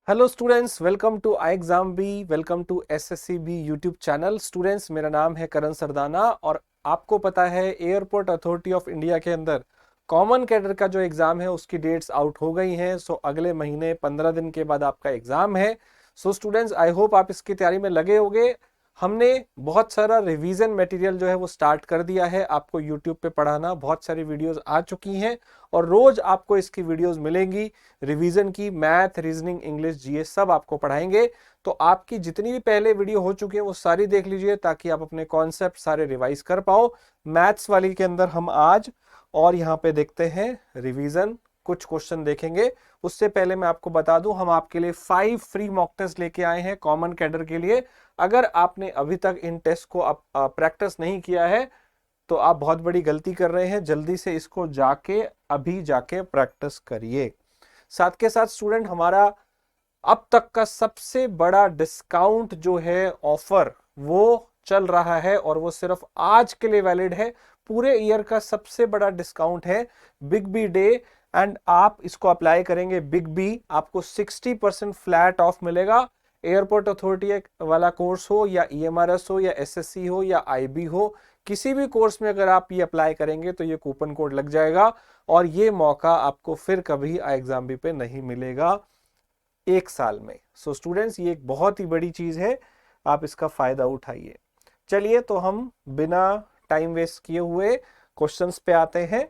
Hello students, welcome to I exam B, welcome to SSC B YouTube channel. Students, मेरा नाम है करण सरदाना और आपको पता है एयरपोर्ट अथॉरिटी ऑफ इंडिया के अंदर कॉमन कैडर का जो एग्जाम है उसकी डेट्स आउट हो गई हैं। सो अगले महीने 15 दिन के बाद आपका एग्जाम है। सो स्टूडेंट्स, आई होप आप इसकी तैयारी में लगे होंगे। हमने बहुत सारा रिवीजन मटेरियल जो है वो स्टार्ट कर दिया है, आपको यूट्यूब पे पढ़ाना। बहुत सारी वीडियोस आ चुकी हैं और रोज आपको इसकी वीडियोस मिलेंगी। रिवीजन की मैथ, रीजनिंग, इंग्लिश, जीएस सब आपको पढ़ाएंगे। तो आपकी जितनी भी पहले वीडियो हो चुकी है वो सारी देख लीजिए ताकि आप अपने कॉन्सेप्ट सारे रिवाइज कर पाओ। मैथ्स वाली के अंदर हम आज और यहाँ पे देखते हैं रिवीजन, कुछ क्वेश्चन देखेंगे। उससे पहले मैं आपको बता दूं, हम आपके लिए 5 फ्री मॉक टेस्ट लेके आए हैं कॉमन कैडर के लिए। अगर आपने अभी तक इन टेस्ट को प्रैक्टिस नहीं किया है तो आप बहुत बड़ी गलती कर रहे हैं। जल्दी से इसको अभी जाके प्रैक्टिस करिए। साथ के साथ स्टूडेंट, हमारा अब तक का सबसे बड़ा डिस्काउंट जो है, ऑफर, वो चल रहा है और वो सिर्फ आज के लिए वैलिड है। पूरे ईयर का सबसे बड़ा डिस्काउंट है बिग बी डे, एंड आप इसको अप्लाई करेंगे बिग बी, आपको 60% फ्लैट ऑफ मिलेगा। एयरपोर्ट अथॉरिटी वाला कोर्स हो या ईएमआरएस हो या एसएससी हो या आईबी हो, किसी भी कोर्स में अगर आप ये अप्लाई करेंगे तो ये कूपन कोड लग जाएगा और ये मौका आपको फिर कभी एग्जाम भी पे नहीं मिलेगा एक साल में। सो स्टूडेंट्स, ये एक बहुत ही बड़ी चीज है, आप इसका फायदा उठाइए। चलिए, तो हम बिना टाइम वेस्ट किए हुए क्वेश्चंस पे आते हैं।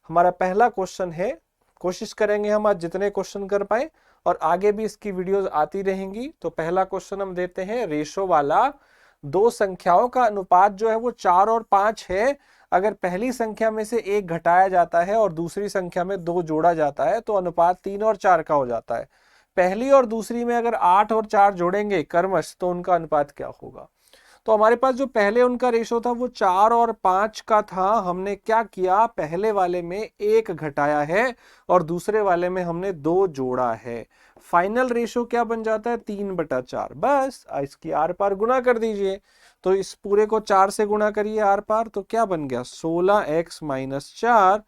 हमारा पहला क्वेश्चन है, कोशिश करेंगे हम आज जितने क्वेश्चन कर पाए और आगे भी इसकी वीडियोस आती रहेंगी। तो पहला क्वेश्चन हम देते हैं, रेशो वाला। दो संख्याओं का अनुपात जो है वो 4 और 5 है। अगर पहली संख्या में से एक घटाया जाता है और दूसरी संख्या में 2 जोड़ा जाता है तो अनुपात 3 और 4 का हो जाता है। पहली और दूसरी में अगर 8 और 4 जोड़ेंगे क्रमश तो उनका अनुपात क्या होगा। तो हमारे पास जो पहले उनका रेशो था वो 4 और 5 का था। हमने क्या किया, पहले वाले में 1 घटाया है और दूसरे वाले में हमने 2 जोड़ा है। फाइनल रेशो क्या बन जाता है, 3/4। बस इसकी आर पार गुना कर दीजिए। तो इस पूरे को 4 से गुना करिए आर पार, तो क्या बन गया, 16x - 4।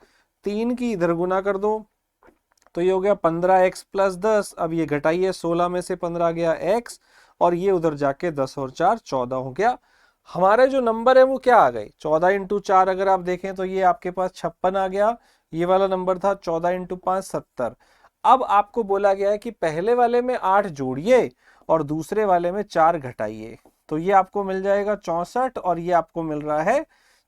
3 की इधर गुना कर दो तो ये हो गया 15x + 10। अब ये घटाइए, 16 में से 15 गया x और ये उधर जाके 10 और 4 14 हो गया। हमारे जो नंबर है वो क्या आ गए, 14 × 4। अगर आप देखें तो ये आपके पास 56 आ गया। ये वाला नंबर था 14 × 5 70। अब आपको बोला गया है कि पहले वाले में 8 जोड़िए और दूसरे वाले में 4 घटाइए। तो ये आपको मिल जाएगा 64 और ये आपको मिल रहा है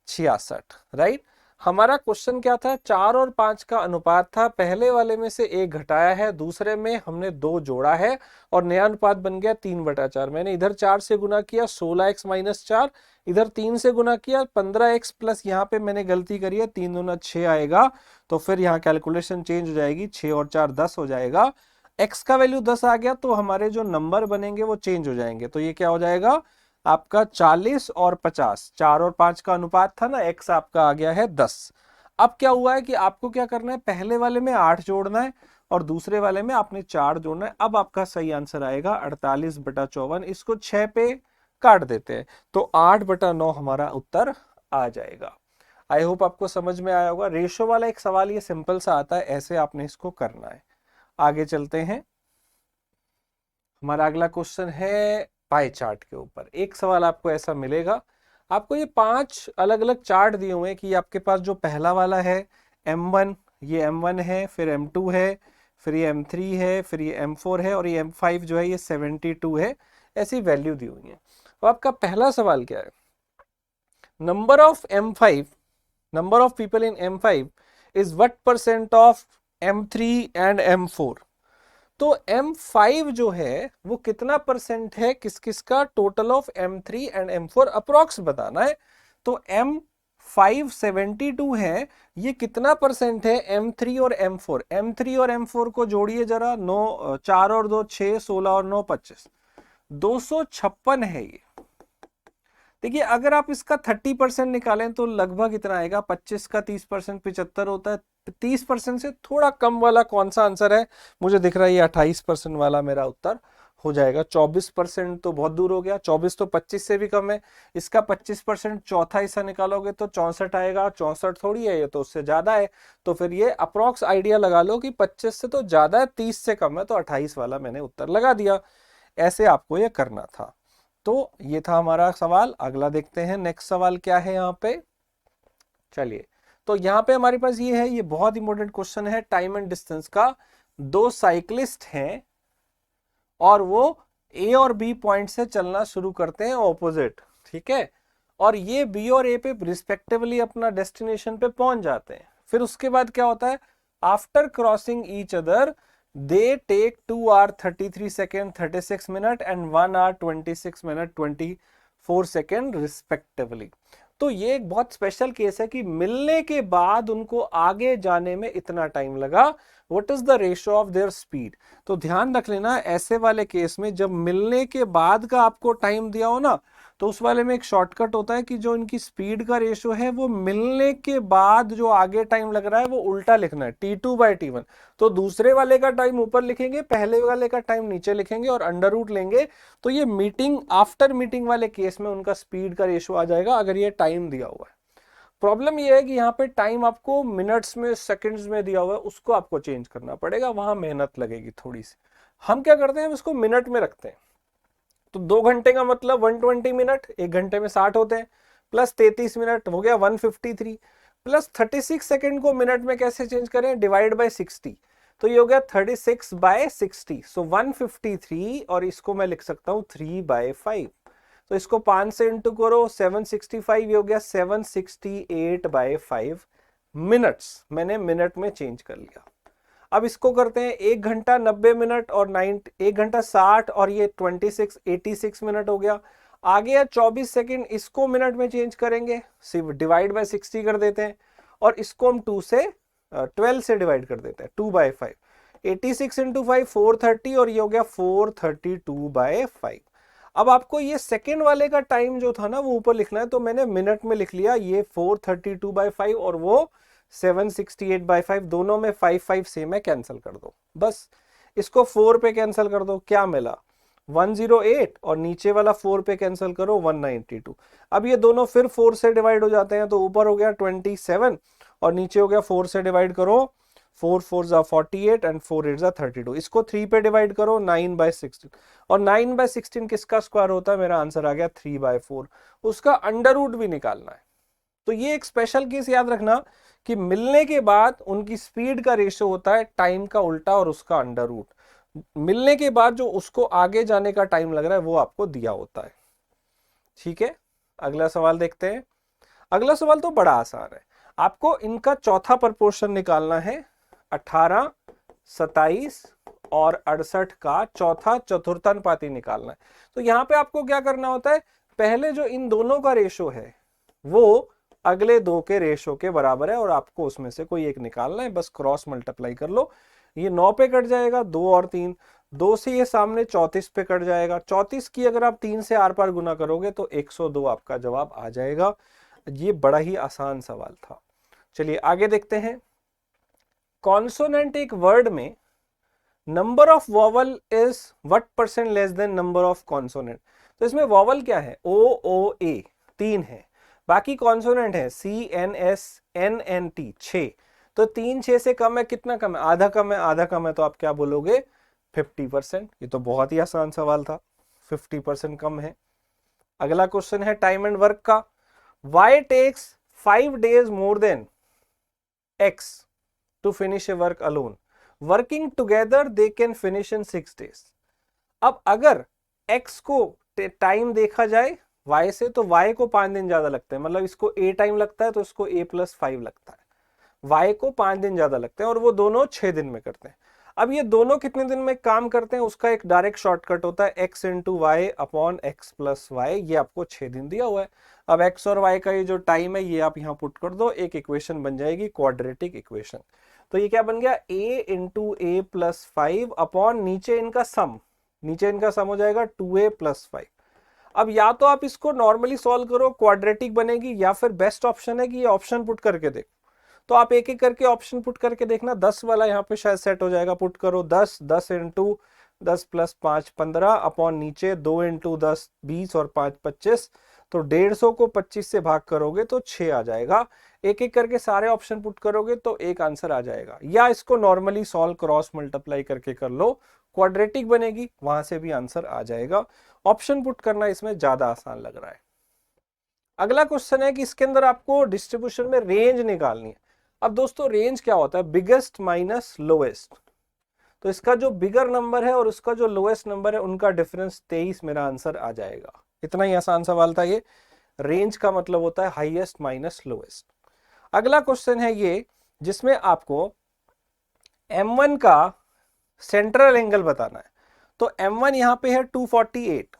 66, राइट। हमारा क्वेश्चन क्या था, 4 और 5 का अनुपात था। पहले वाले में से 1 घटाया है, दूसरे में हमने 2 जोड़ा है और नया अनुपात बन गया 3/4। मैंने इधर 4 से गुना किया, 16x - 4। इधर 3 से गुना किया, 15x प्लस यहाँ पे मैंने गलती करी है, 3 दूना 6 आएगा। तो फिर यहाँ कैलकुलेशन चेंज हो जाएगी, 6 और 4 10 हो जाएगा। x का वैल्यू 10 आ गया तो हमारे जो नंबर बनेंगे वो चेंज हो जाएंगे। तो ये क्या हो जाएगा आपका, 40 और 50। 4 और 5 का अनुपात था ना, x आपका आ गया है 10। अब क्या हुआ है कि आपको क्या करना है, पहले वाले में 8 जोड़ना है और दूसरे वाले में आपने 4 जोड़ना है। अब आपका सही आंसर आएगा 48/54। इसको 6 पे काट देते हैं तो 8/9 हमारा उत्तर आ जाएगा। आई होप आपको समझ में आया होगा। रेशो वाला एक सवाल ये सिंपल सा आता है, ऐसे आपने इसको करना है। आगे चलते हैं। हमारा अगला क्वेश्चन है पाई चार्ट के ऊपर। एक सवाल आपको ऐसा मिलेगा, आपको ये 5 अलग अलग चार्ट दिए हुए हैं कि आपके पास जो पहला वाला है M1, ये M1 है, फिर M2 है, फिर ये M3 है, फिर ये M4 है और ये M5 जो है ये 72 है। ऐसी वैल्यू दी हुई है। तो आपका पहला सवाल क्या है, number of M5, number of people in M5 is what % of M3 and M4। तो M5 जो है वो कितना परसेंट है किस किस का, total of M3 and M4 approx बताना है। तो M5 72 है, ये कितना परसेंट है M3 और M4। M3 और M4 को जोड़िए जरा, 9 4 और 2 6, 16 और 9 25, 256 है ये। देखिए, अगर आप इसका 30% निकालें तो लगभग इतना आएगा। 25 का 30% 75 होता है। 30% से थोड़ा कम वाला कौन सा आंसर है, मुझे दिख रहा है ये 28% वाला मेरा उत्तर हो जाएगा। 24% तो बहुत दूर हो गया, 24 तो 25 से भी कम है। इसका 25% चौथा हिस्सा निकालोगे तो 64 आएगा। 64 थोड़ी है, ये तो उससे ज्यादा है। तो फिर ये अप्रोक्स आइडिया लगा लो कि 25 से तो ज्यादा है, 30 से कम है, तो 28 वाला मैंने उत्तर लगा दिया। ऐसे आपको ये करना था। तो ये था हमारा सवाल। अगला देखते हैं, नेक्स्ट सवाल क्या है यहाँ पे। चलिए, तो यहाँ पे हमारे पास ये है, ये बहुत इंपॉर्टेंट क्वेश्चन है टाइम एंड डिस्टेंस का। दो साइक्लिस्ट हैं और वो ए और बी पॉइंट से चलना शुरू करते हैं ऑपोजिट, ठीक है। और ये बी और ए पे रिस्पेक्टिवली अपना डेस्टिनेशन पे पहुंच जाते हैं। फिर उसके बाद क्या होता है, after crossing each other they take 2 hours 33 seconds 36 minutes and 1 hour 26 minutes 24 seconds respectively. तो ये एक बहुत स्पेशल केस है कि मिलने के बाद उनको आगे जाने में इतना टाइम लगा। What is the ratio of their speed. तो ध्यान रख लेना, ऐसे वाले केस में जब मिलने के बाद का आपको टाइम दिया हो ना, तो उस वाले में एक शॉर्टकट होता है कि जो इनकी स्पीड का रेशियो है वो मिलने के बाद जो आगे टाइम लग रहा है वो उल्टा लिखना है, T2/T1। तो दूसरे वाले का टाइम ऊपर लिखेंगे, पहले वाले का टाइम नीचे लिखेंगे और अंडर रूट लेंगे। तो ये मीटिंग आफ्टर मीटिंग वाले केस में उनका स्पीड का रेशियो आ जाएगा, अगर ये टाइम दिया हुआ है। प्रॉब्लम ये है कि यहाँ पे टाइम आपको मिनट्स में सेकंड्स में दिया हुआ है, उसको आपको चेंज करना पड़ेगा, वहां मेहनत लगेगी थोड़ी सी। हम क्या करते हैं, हम इसको मिनट में रखते हैं। तो 2 घंटे का मतलब 120 मिनट, 1 घंटे में 60 होते हैं, प्लस 33 मिनट हो गया 153, प्लस 36 सेकेंड को मिनट में कैसे चेंज करें, डिवाइड बाय 60। तो ये हो गया 36/60। सो 153, और इसको मैं लिख सकता हूं 3/5। तो इसको 5 से इंटू करो, 765, ये हो गया 768/5 मिनट्स। मैंने मिनट में चेंज कर लिया। अब इसको करते हैं 1 घंटा 90 मिनट और 1 घंटा 60, और ये 86 मिनट हो गया। आगे है 24 सेकेंड, इसको मिनट में चेंज करेंगे, सिर्फ डिवाइड बाय 60 कर देते हैं, और इसको हम 12 से डिवाइड कर देते हैं, 2/5। 86 इंटू 5 430, और ये हो गया 432/5। अब आपको ये सेकेंड वाले का टाइम जो था ना वो ऊपर लिखना है, तो मैंने मिनट में लिख लिया, ये 432/5 और वो 768/5, दोनों में 5 सेम है, कैंसिल कर दो बस। इसको 4 पे कैंसिल कर दो, क्या मिला 108, और नीचे वाला 4 पे कैंसिल करो 192। अब ये दोनों फिर 4 से डिवाइड हो जाते हैं, तो ऊपर हो गया 27 और नीचे हो गया 4 से डिवाइड करो, 4 4 48 एंड 4 8 32। इसको 3 पे डिवाइड करो 9/16, और 9/16 किसका स्क्वायर होता है, मेरा आंसर आ गया 3/4। उसका अंडर रूट भी निकालना है। तो ये एक स्पेशल केस याद रखना कि मिलने के बाद उनकी स्पीड का रेशियो होता है टाइम का उल्टा और उसका अंडर रूट। मिलने के बाद जो उसको आगे जाने का टाइम लग रहा है वो आपको दिया होता है, ठीक है। अगला सवाल देखते हैं। अगला सवाल तो बड़ा आसान है, आपको इनका चौथा प्रपोर्शन निकालना है। 18, 27 और 68 का चौथा चतुर्थानुपाती निकालना है। तो यहां पे आपको क्या करना होता है, पहले जो इन दोनों का रेशो है वो अगले दो के रेशो के बराबर है, और आपको उसमें से कोई एक निकालना है, बस क्रॉस मल्टीप्लाई कर लो। ये 9 पे कट जाएगा, 2 और 3, 2 से ये सामने 34 पे कट जाएगा। 34 की अगर आप 3 से आर पार गुना करोगे तो 102 आपका जवाब आ जाएगा। ये बड़ा ही आसान सवाल था। चलिए आगे देखते हैं। कॉन्सोनेंट एक वर्ड में number of vowel is what percent less than number of consonant. तो इसमें वॉवल क्या है, ओ ओ ए 3 है, बाकी कॉन्सोनेंट है C N S N N T 6। तो 3 6 से कम है, कितना कम है, आधा कम है, आधा कम है, तो आप क्या बोलोगे 50%। ये तो बहुत ही आसान सवाल था, 50% कम है। अगला क्वेश्चन है टाइम एंड वर्क का। Y takes 5 days more than X to finish a work alone, working together they can finish in 6 days। अब अगर x को टाइम देखा जाए y से, तो y को 5 दिन ज्यादा लगते हैं, मतलब इसको a टाइम लगता है तो इसको a + 5 लगता है। y को 5 दिन ज्यादा लगते हैं और वो दोनों 6 दिन में करते हैं। अब ये दोनों कितने दिन में काम करते हैं, उसका एक डायरेक्ट शॉर्टकट होता है x × y upon x + y। ये आपको 6 दिन दिया हुआ है। अब x और y का ये जो टाइम है ये आप यहाँ पुट कर दो, एक इक्वेशन बन जाएगी क्वाड्रेटिक इक्वेशन। तो ये क्या बन गया, a × a + 5 अपॉन नीचे इनका सम, नीचे इनका सम हो जाएगा 2a + 5। अब या तो आप इसको नॉर्मली सॉल्व करो, क्वाड्रेटिक बनेगी, या फिर बेस्ट ऑप्शन है कि ये ऑप्शन पुट करके देखो। तो आप एक एक करके ऑप्शन पुट करके देखना, 10 वाला यहाँ पे शायद सेट हो जाएगा, पुट करो 10 × 10 प्लस 5 15 अपॉन नीचे 2 इंटू 10 20 और 5 25, तो 150 को 25 से भाग करोगे तो 6 आ जाएगा। एक एक करके सारे ऑप्शन पुट करोगे तो एक आंसर आ जाएगा, या इसको नॉर्मली सॉल्व क्रॉस मल्टीप्लाई करके कर लो, क्वाड्रेटिक बनेगी, वहां से भी आंसर आ जाएगा। ऑप्शन पुट करना इसमें ज्यादा आसान लग रहा है। अगला क्वेश्चन है कि इसके अंदर आपको डिस्ट्रीब्यूशन में रेंज निकालनी है। अब दोस्तों रेंज क्या होता है, बिगेस्ट माइनस लोएस्ट। तो इसका जो बिगर नंबर है और उसका जो लोएस्ट नंबर है उनका डिफरेंस 23 मेरा आंसर आ जाएगा। इतना ही आसान सवाल था ये। रेंज का मतलब होता है हाईएस्ट माइनस लोएस्ट। अगला क्वेश्चन है ये जिसमें आपको M1 का सेंट्रल एंगल बताना है। तो M1 यहां पे है 248,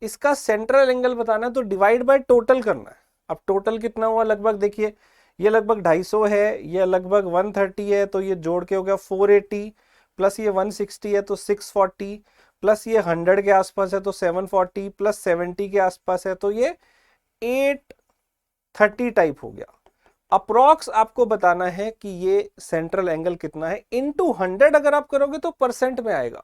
इसका सेंट्रल एंगल बताना है तो डिवाइड बाय टोटल करना है। अब टोटल कितना हुआ, लगभग देखिए ये लगभग 250 है, ये लगभग 130 है, तो ये जोड़ के हो गया 480, प्लस ये 160 है तो 640, प्लस ये 100 के आसपास है तो 740, प्लस 70 के आसपास है तो ये 830 टाइप हो गया। अप्रॉक्स आपको बताना है कि ये सेंट्रल एंगल कितना है, इनटू 100 अगर आप करोगे तो परसेंट में आएगा।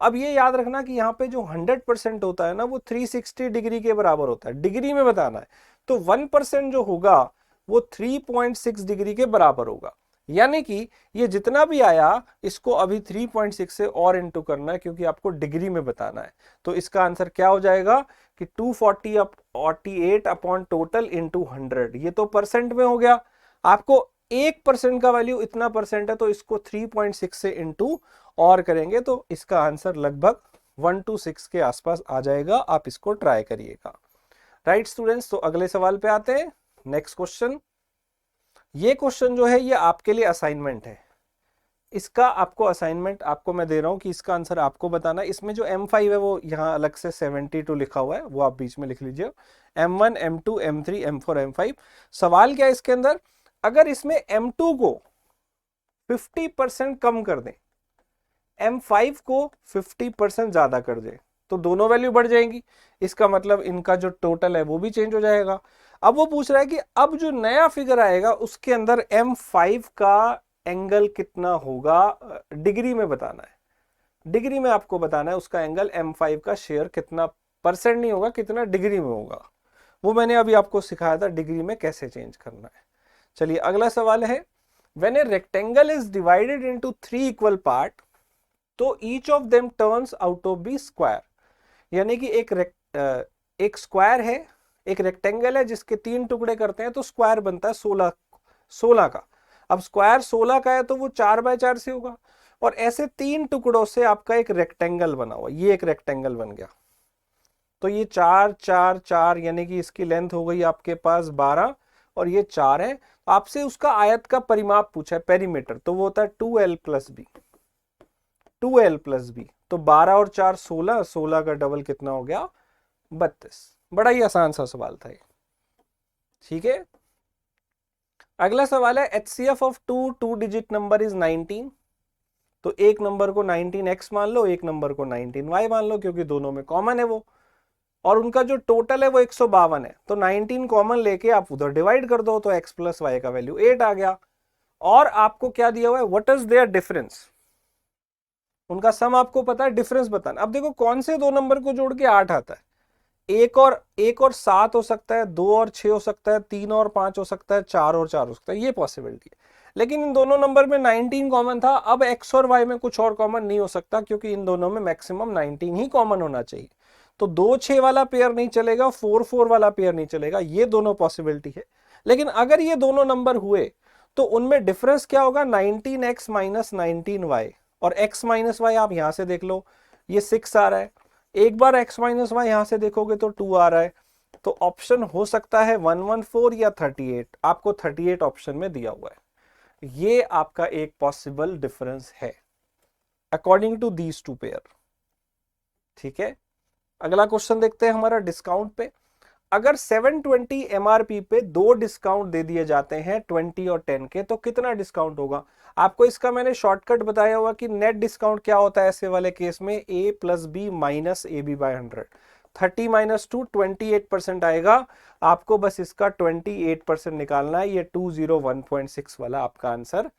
अब ये याद रखना कि यहाँ पे जो 100% होता है ना वो 360 डिग्री के बराबर होता है, डिग्री में बताना है। तो 1% जो होगा वो 3.6 डिग्री के बराबर होगा, यानी कि ये जितना भी आया इसको अभी 3.6 से और इंटू करना है क्योंकि आपको डिग्री में बताना है। तो इसका आंसर क्या हो जाएगा कि 248 अपॉन टोटल इंटू 100, ये तो परसेंट में हो गया। आपको 1% का वैल्यू इतना परसेंट है तो इसको 3.6 से इंटू और करेंगे तो इसका आंसर लगभग 126 के आसपास आ जाएगा। आप इसको ट्राई करिएगा। राइट स्टूडेंट्स, तो अगले सवाल पे आते हैं। नेक्स्ट क्वेश्चन, ये क्वेश्चन जो है ये आपके लिए असाइनमेंट है। इसका आपको असाइनमेंट आपको मैं दे रहा हूं कि इसका आंसर आपको बताना है। इसमें जो M5 है वो यहाँ अलग से 72 लिखा हुआ है, वो आप बीच में लिख लीजिए। M1 M2 M3 M4 M5। सवाल क्या है इसके अंदर, अगर इसमें M2 को 50% कम कर दें, M5 को 50% ज्यादा कर दें, तो दोनों वैल्यू बढ़ जाएंगी। इसका मतलब इनका जो टोटल है वो भी चेंज हो जाएगा। अब वो पूछ रहा है कि अब जो नया फिगर आएगा उसके अंदर M5 का एंगल कितना होगा, डिग्री में बताना है। डिग्री में आपको बताना है उसका एंगल M5 का शेयर कितना, परसेंट नहीं होगा, कितना डिग्री में होगा। वो मैंने अभी आपको सिखाया था डिग्री में कैसे चेंज करना है। चलिए अगला सवाल है, when a rectangle is divided into 3 equal part तो each of them turns out of be square. यानी कि एक स्क्वायर है, एक रेक्टेंगल है जिसके 3 टुकड़े करते हैं तो स्क्वायर बनता है 16 का। अब स्क्वायर 16 का है तो वो 4x4 से होगा, और ऐसे 3 टुकड़ों से आपका एक रेक्टेंगल बना हुआ, ये एक रेक्टेंगल बन गया। तो ये 4 4 4 यानी कि इसकी लेंथ हो गई आपके पास 12 और ये 4 है। आपसे उसका आयत का परिमाप पूछा है, पेरीमीटर, तो वो होता है 2l plus B, 2l plus B. तो 12 और 4 16, 16 का डबल कितना हो गया 32। बड़ा ही आसान सा सवाल था ये। ठीक है, अगला सवाल है HCF of two digit number is 19। तो एक नंबर को 19x मान लो, एक नंबर को 19y मान लो, क्योंकि दोनों में कॉमन है वो, और उनका जो टोटल है वो 152 है। तो 19 कॉमन लेके आप उधर डिवाइड कर दो तो x प्लस वाई का वैल्यू 8 आ गया। और आपको क्या दिया हुआ है, व्हाट इज देयर डिफरेंस, उनका सम आपको पता है, डिफरेंस बताना। अब देखो कौन से दो नंबर को जोड़ के 8 आता है, एक और 7 हो सकता है, 2 और 6 हो सकता है, 3 और 5 हो सकता है, 4 और 4 हो सकता है, ये पॉसिबिलिटी है। लेकिन इन दोनों नंबर में 19 कॉमन था। अब x और y में कुछ और कॉमन नहीं हो सकता क्योंकि इन दोनों में मैक्सिमम 19 ही कॉमन होना चाहिए। तो 2 6 वाला पेयर नहीं चलेगा, 4 4 वाला पेयर नहीं चलेगा, ये दोनों पॉसिबिलिटी है। लेकिन अगर ये दोनों नंबर हुए तो उनमें डिफरेंस क्या होगा, 19x माइनस 19y। और x माइनस वाई आप यहां से देख लो, ये 6 आ रहा है। एक बार x माइनस वाई यहां से देखोगे तो 2 आ रहा है। तो ऑप्शन हो सकता है 114 या 38, आपको 38 ऑप्शन में दिया हुआ है। ये आपका एक पॉसिबल डिफरेंस है according to these two pair. ठीक है, अगला क्वेश्चन देखते हैं हमारा डिस्काउंट पे। अगर 720 MRP पे 2 डिस्काउंट दे दिए जाते हैं 20 और 10 के, तो कितना डिस्काउंट होगा। आपको इसका मैंने शॉर्टकट बताया हुआ कि नेट डिस्काउंट क्या होता है ऐसे वाले केस में, a plus B minus A B by 100। 30 माइनस 2 28% आएगा। आपको बस इसका 28% निकालना है, ये 201.6 वाला आपका आंसर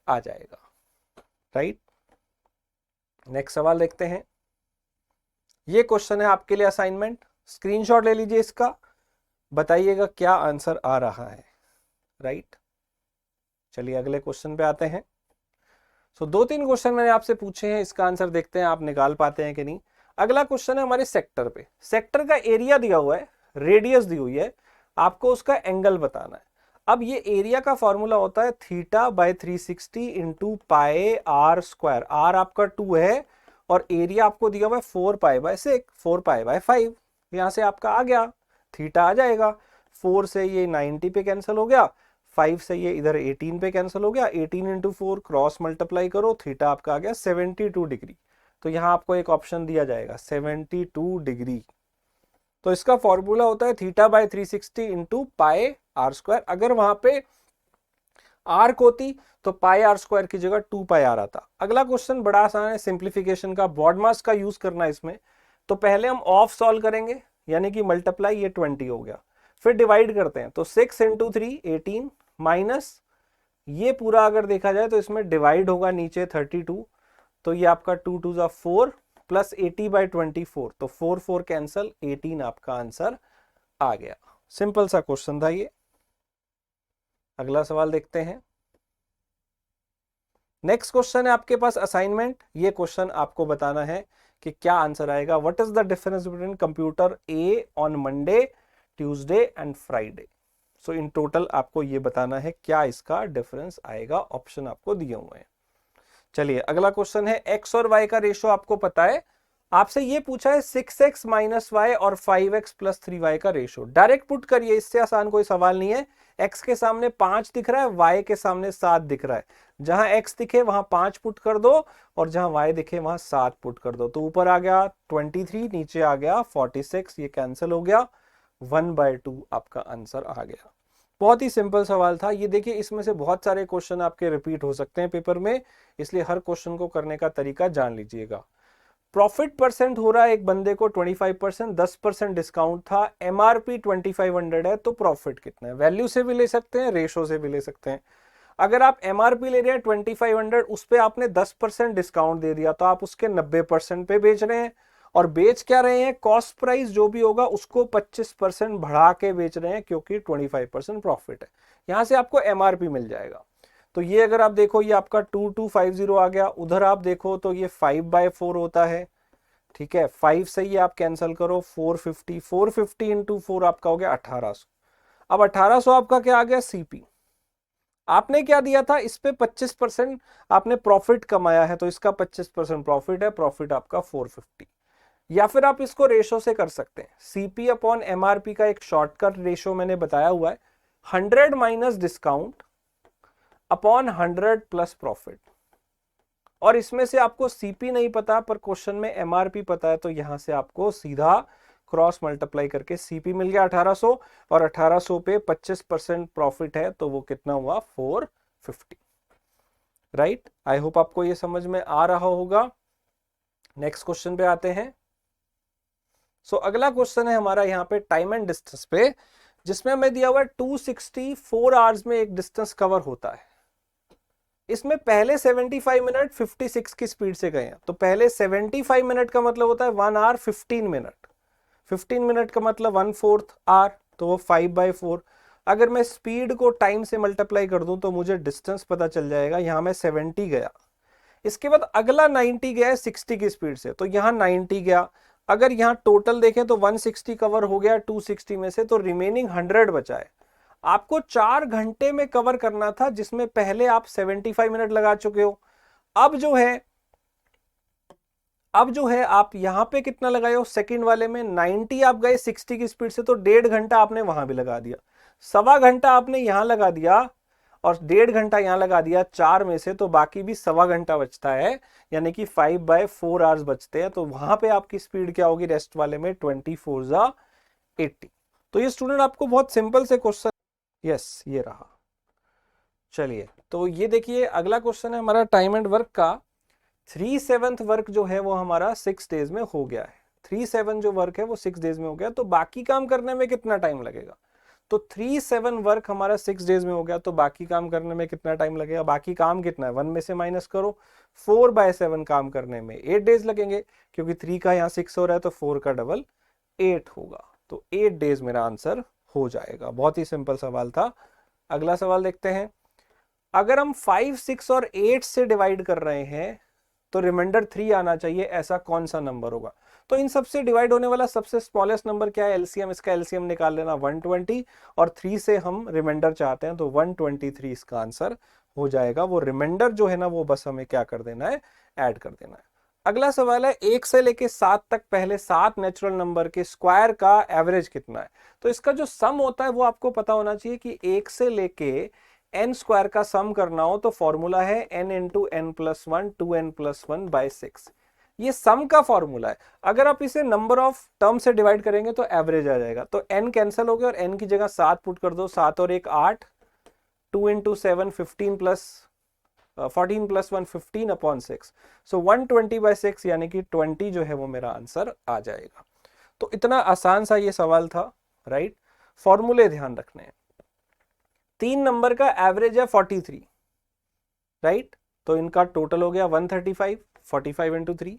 आ जाएगा। राइट, नेक्स्ट सवाल देखते हैं। ये क्वेश्चन है आपके लिए असाइनमेंट, स्क्रीनशॉट ले लीजिए इसका, बताइएगा क्या आंसर आ रहा है। राइट, चलिए अगले क्वेश्चन पे आते हैं। सो 2-3 क्वेश्चन मैंने आपसे पूछे हैं, इसका आंसर देखते हैं आप निकाल पाते हैं कि नहीं। अगला क्वेश्चन है हमारे सेक्टर पे। सेक्टर का एरिया दिया हुआ है, रेडियस दी हुई है, आपको उसका एंगल बताना है। अब ये एरिया का फॉर्मूला होता है theta by 360 into pi are square. R आपका 2 है और एरिया आपको दिया हुआ है 4 पाई बाय 6, 4 पाई बाय 5। यहां से आपका आ गया, थीटा आ जाएगा। 4 से ये 90 पे कैंसिल हो गया, 5 से ये इधर 18 पे कैंसिल हो गया, 18 इंटू 4 क्रॉस मल्टीप्लाई करो, थीटा आपका आ गया 72 डिग्री। तो यहां आपको एक ऑप्शन दिया जाएगा 72 डिग्री। तो इसका फॉर्मूला होता है theta by 360 into pi are square. अगर वहां पे आर्क होती तो पाई आर स्क्वायर की जगह 2 पाई आर आता। अगला क्वेश्चन बड़ा आसान है, सिंप्लीफिकेशन का, बॉडमास का यूज करना है इसमें। तो पहले हम ऑफ सॉल्व करेंगे, यानी कि मल्टीप्लाई, ये 20 हो गया, फिर डिवाइड करते हैं तो 6 इंटू 3 18 माइनस ये पूरा अगर देखा जाए तो इसमें डिवाइड होगा नीचे 32, तो ये आपका 2 2 जा 4 प्लस 80 बाई 24, तो 4 4 कैंसल, 18 आपका आंसर आ गया। सिंपल सा क्वेश्चन था ये। अगला सवाल देखते हैं। नेक्स्ट क्वेश्चन है आपके पास असाइनमेंट। ये क्वेश्चन आपको बताना है कि क्या आंसर आएगा। What is the difference between computer A on Monday, Tuesday and Friday. So in total आपको ये बताना है क्या इसका डिफरेंस आएगा। ऑप्शन आपको दिए हुए हैं। चलिए अगला क्वेश्चन है, एक्स और वाई का रेशो आपको पता है। आपसे ये पूछा है 6x माइनस वाई और 5x प्लस 3y का रेशो। डायरेक्ट पुट करिए, इससे आसान कोई सवाल नहीं है। x के सामने 5 दिख रहा है, y के सामने 7 दिख रहा है। जहां x दिखे वहां 5 पुट कर दो और जहां y दिखे वहां 7 पुट कर दो। तो ऊपर आ गया 23, नीचे आ गया 46, ये कैंसिल हो गया, 1/2 आपका आंसर आ गया। बहुत ही सिंपल सवाल था ये। देखिए इसमें से बहुत सारे क्वेश्चन आपके रिपीट हो सकते हैं पेपर में, इसलिए हर क्वेश्चन को करने का तरीका जान लीजिएगा। प्रॉफिट परसेंट हो रहा है एक बंदे को 25%, 10% डिस्काउंट था, एमआरपी 2500 है, तो प्रॉफिट कितना है। वैल्यू से भी ले सकते हैं, रेशो से भी ले सकते हैं। अगर आप एमआरपी ले रहे हैं 2500, उस पर आपने 10% डिस्काउंट दे दिया तो आप उसके 90% पे बेच रहे हैं। और बेच क्या रहे हैं, कॉस्ट प्राइस जो भी होगा उसको 25% बढ़ा के बेच रहे हैं, क्योंकि 25% प्रॉफिट है। यहां से आपको एमआरपी मिल जाएगा। तो ये अगर आप देखो ये आपका 2250 आ गया, उधर आप देखो तो ये 5/4 होता है। ठीक है, 5 से ये आप कैंसिल करो, 450, 450 इंटू 4 आपका हो गया 1800। अब 1800 आपका क्या आ गया, सीपी। आपने क्या दिया था, इस पे 25% आपने प्रॉफिट कमाया है, तो इसका 25% प्रॉफिट है, प्रॉफिट आपका 450। या फिर आप इसको रेशो से कर सकते हैं, सीपी अपॉन एमआरपी का एक शॉर्टकट रेशो मैंने बताया हुआ है, 100 minus discount upon 100 plus profit. और इसमें से आपको सीपी नहीं पता पर क्वेश्चन में एमआरपी पता है, तो यहां से आपको सीधा क्रॉस मल्टीप्लाई करके सीपी मिल गया 1800, और 1800 पे 25% प्रॉफिट है, तो वो कितना हुआ, 450। राइट, आई होप आपको ये समझ में आ रहा होगा। नेक्स्ट क्वेश्चन पे आते हैं। अगला क्वेश्चन है हमारा यहाँ पे टाइम एंड डिस्टेंस पे, जिसमें हमें दिया हुआ है 264 आवर्स में एक डिस्टेंस कवर होता है। इसमें पहले 75 मिनट 56 की स्पीड से गए हैं, तो पहले 75 मिनट का मतलब होता है 1 आवर 15 मिनट, 15 मिनट का मतलब 1/4 आवर, तो वो 5/4। अगर मैं स्पीड को टाइम से मल्टीप्लाई कर दूं तो मुझे डिस्टेंस पता चल जाएगा। यहां मैं 70 गया, इसके बाद अगला 90 गया है 60 की स्पीड से, तो यहां 90 गया। अगर यहां टोटल देखें तो 160 कवर हो गया 260 में से, तो रिमेनिंग 100 बचा है। आपको 4 घंटे में कवर करना था, जिसमें पहले आप 75 मिनट लगा चुके हो। अब जो है आप यहां पे कितना लगाए हो, सेकंड वाले में 90 आप गए 60 की स्पीड से, तो 1.5 घंटा आपने वहां भी लगा दिया, 1.25 घंटा आपने यहां लगा दिया, और 1.5 घंटा यहां लगा दिया 4 में से, तो बाकी भी 1.25 घंटा बचता है, यानी कि 5/4 आवर्स बचते हैं। तो वहां पे आपकी स्पीड क्या होगी, रेस्ट वाले में 24 80। तो ये स्टूडेंट आपको बहुत सिंपल से क्वेश्चन, यस ये रहा। चलिए तो ये देखिए अगला क्वेश्चन है हमारा टाइम एंड वर्क का। 3/7 वर्क जो है वो हमारा 6 डेज में हो गया है। 3/7 जो वर्क है वो 6 डेज में हो गया, तो बाकी काम करने में कितना टाइम लगेगा। तो 3-7 वर्क हमारा 6 डेज में हो गया, तो बाकी काम करने में कितना टाइम लगेगा? बाकी काम कितना है, 1 में से माइनस करो, 4/7 काम करने में 8 डेज लगेंगे, क्योंकि 3 का यहाँ 6 हो रहा है तो 4 का डबल 8 होगा, तो 8 डेज मेरा आंसर हो जाएगा। बहुत ही सिंपल सवाल था। अगला सवाल देखते हैं। अगर हम 5, 6 और 8 से डिवाइड कर रहे हैं तो रिमाइंडर 3 आना चाहिए, ऐसा कौन सा नंबर होगा? तो इन सबसे डिवाइड होने वाला सबसे स्मॉलेस्ट नंबर क्या है? एलसीएम, इसका एलसीएम निकाल लेना 120, और 3 से हम रिमाइंडर चाहते हैं तो 123 इसका आंसर हो जाएगा। वो रिमाइंडर जो है ना वो बस हमें क्या कर देना है, ऐड कर देना है। अगला सवाल है 1 से लेके 7 तक पहले 7 नेचुरल नंबर के स्क्वायर का एवरेज कितना है? तो इसका जो सम होता है वो आपको पता होना चाहिए कि 1 से लेके n स्क्वायर का सम करना हो तो फॉर्मूला है n into n plus 1 2n plus 1 by 6। ये सम का फॉर्मूला है। अगर आप इसे नंबर ऑफ टर्म से डिवाइड करेंगे तो एवरेज आ जाएगा, तो n कैंसिल हो गया और n की जगह 7 पुट कर दो, 7 और 1 8, 2 इंटू 7 15 प्लस 14 प्लस 1 15 अपॉन 6, सो 120/6 यानी कि 20 जो है वो मेरा आंसर आ जाएगा। तो इतना आसान सा ये सवाल था, राइट। फॉर्मूले ध्यान रखने हैं। 3 नंबर का एवरेज है 43, राइट, तो इनका टोटल हो गया 135, 45 इंटू 3।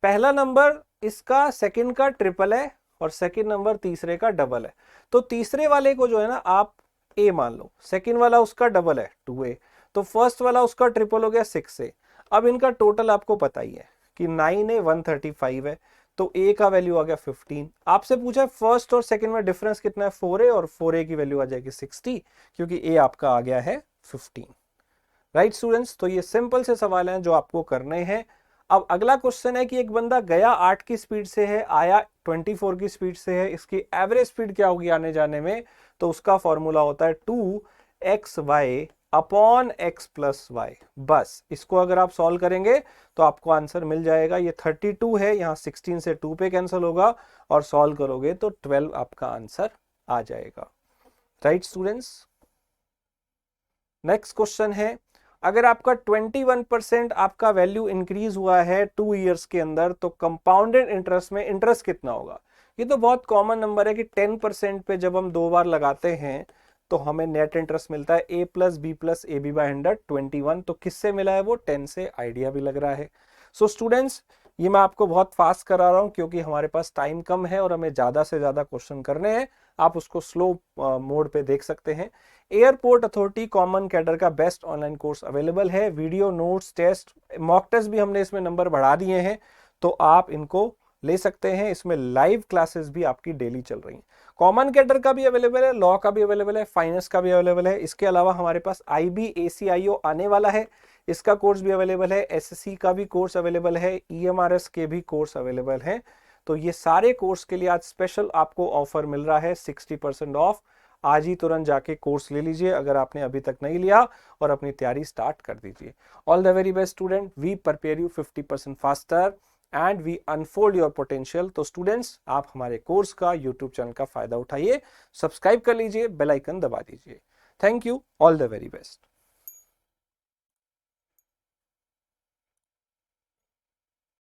पहला नंबर इसका सेकंड का ट्रिपल है और सेकंड नंबर तीसरे का डबल है, तो तीसरे वाले को जो है ना आप a मान लो, सेकंड वाला उसका डबल है 2a, तो फर्स्ट वाला उसका ट्रिपल हो गया 6a। अब इनका टोटल आपको पता ही है कि 9a 135 है, तो a का वैल्यू आ गया 15। आपसे पूछा फर्स्ट और सेकंड में डिफरेंस कितना है, 4a, और 4a की वैल्यू आ जाएगी 60, क्योंकि a आपका आ गया है 15। राइट स्टूडेंट्स, तो ये सिंपल से सवाल हैं जो आपको करने हैं। अब अगला क्वेश्चन है कि एक बंदा गया 8 की स्पीड से है, आया 24 की स्पीड से है, इसकी एवरेज स्पीड क्या होगी आने जाने में? तो उसका फॉर्मूला होता है 2xy upon x plus Y. बस इसको अगर आप सॉल्व करेंगे तो आपको आंसर मिल जाएगा। ये 32 है, यहाँ 16 से 2 पे कैंसिल होगा, और सॉल्व करोगे तो 12 आपका आंसर आ जाएगा। राइट स्टूडेंट्स, नेक्स्ट क्वेश्चन है, अगर आपका 21% आपका वैल्यू इंक्रीज हुआ है 2 इयर्स के अंदर, तो कंपाउंडेड इंटरेस्ट में इंटरेस्ट कितना होगा? ये तो बहुत कॉमन नंबर है कि 10% पे जब हम 2 बार लगाते हैं तो हमें नेट इंटरेस्ट मिलता है a plus b plus a b by 100 21। तो किससे मिला है वो? 10 से। आइडिया भी लग रहा है। सो स्टूडेंट्स, ये मैं आपको बहुत फास्ट करा रहा हूं क्योंकि हमारे पास टाइम कम है और हमें ज्यादा से ज्यादा क्वेश्चन करने हैं। आप उसको स्लो मोड पे देख सकते हैं। एयरपोर्ट अथॉरिटी कॉमन कैडर का बेस्ट ऑनलाइन कोर्स अवेलेबल है। Video, notes, test, mock test भी हमने इसमें नंबर बढ़ा दिए हैं, तो आप इनको ले सकते हैं। इसमें लाइव क्लासेस भी आपकी डेली चल रही हैं। कॉमन कैडर का भी अवेलेबल है, लॉ का भी अवेलेबल है, फाइनेंस का भी अवेलेबल है। इसके अलावा हमारे पास IB ACIO आने वाला है, इसका कोर्स भी अवेलेबल है। SSC का भी कोर्स अवेलेबल है, EMRS के भी कोर्स अवेलेबल है। तो ये सारे कोर्स के लिए आज स्पेशल आपको ऑफर मिल रहा है 60% ऑफ। आज ही तुरंत जाके कोर्स ले लीजिए अगर आपने अभी तक नहीं लिया, और अपनी तैयारी स्टार्ट कर दीजिए। All the very best student, we prepare you 50% faster and we unfold your potential. तो स्टूडेंट्स, आप हमारे कोर्स का यूट्यूब चैनल का फायदा उठाइए, सब्सक्राइब कर लीजिए, बेल आइकन दबा दीजिए। Thank you, all the very best.